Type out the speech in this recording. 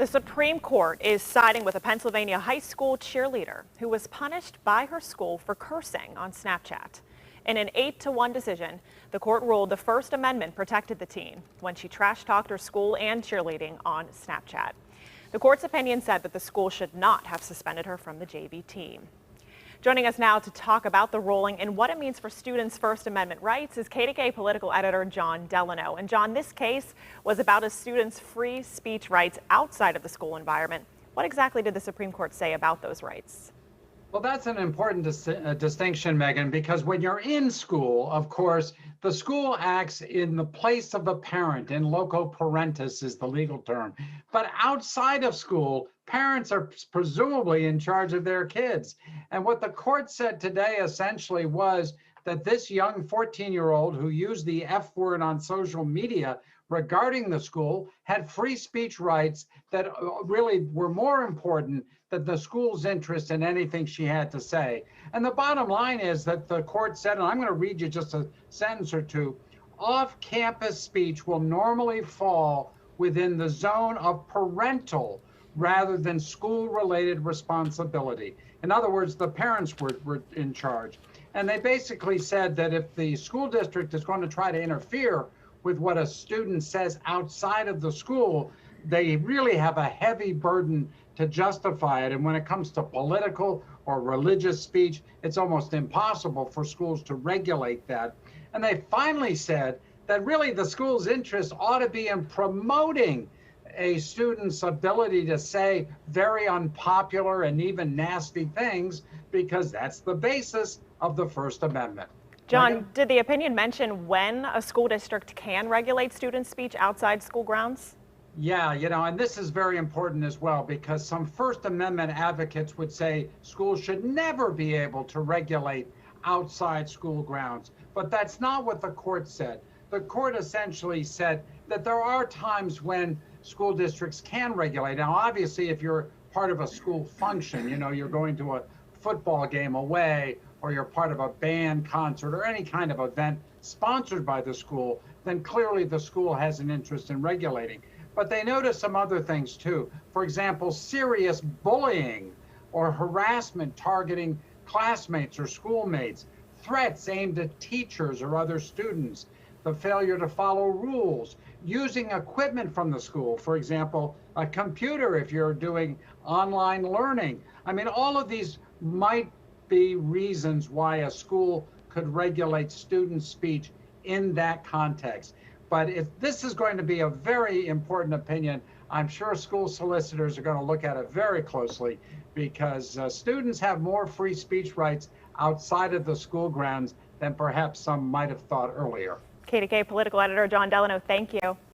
The Supreme Court is siding with a Pennsylvania high school cheerleader who was punished by her school for cursing on Snapchat. In an 8-1 decision, the court ruled the First Amendment protected the teen when she trash-talked her school and cheerleading on Snapchat. The court's opinion said that the school should not have suspended her from the JV team. Joining us now to talk about the ruling and what it means for students' First Amendment rights is KDKA political editor John Delano. And John, this case was about a student's free speech rights outside of the school environment. What exactly did the Supreme Court say about those rights? Well, that's an important distinction, Megan, because when you're in school, of course, the school acts in the place of the parent. In loco parentis is the legal term. But outside of school, parents are presumably in charge of their kids. And what the court said today essentially was that this young 14-year-old who used the F word on social media regarding the school had free speech rights that really were more important than the school's interest in anything she had to say. And the bottom line is that the court said, and I'm going to read you just a sentence or two, off-campus speech will normally fall within the zone of parental rather than school-related responsibility. In other words, the parents were in charge. And they basically said that if the school district is going to try to interfere with what a student says outside of the school, they really have a heavy burden to justify it. And when it comes to political or religious speech, it's almost impossible for schools to regulate that. And they finally said that really the school's interest ought to be in promoting a student's ability to say very unpopular and even nasty things, because that's the basis of the First Amendment. John, did the opinion mention when a school district can regulate student speech outside school grounds? Yeah, and this is very important as well, because some First Amendment advocates would say schools should never be able to regulate outside school grounds. But that's not what the court said. The court essentially said that there are times when school districts can regulate. Now, obviously, if you're part of a school function, you're going to a football game away, or you're part of a band concert or any kind of event sponsored by the school, then clearly the school has an interest in regulating. But they notice some other things too. For example, serious bullying or harassment targeting classmates or schoolmates, threats aimed at teachers or other students, the failure to follow rules, using equipment from the school, for example, a computer if you're doing online learning. I mean, all of these might be reasons why a school could regulate student speech in that context. But this is going to be a very important opinion. I'm sure school solicitors are going to look at it very closely, because students have more free speech rights outside of the school grounds than perhaps some might have thought earlier. KDKA political editor John Delano, thank you.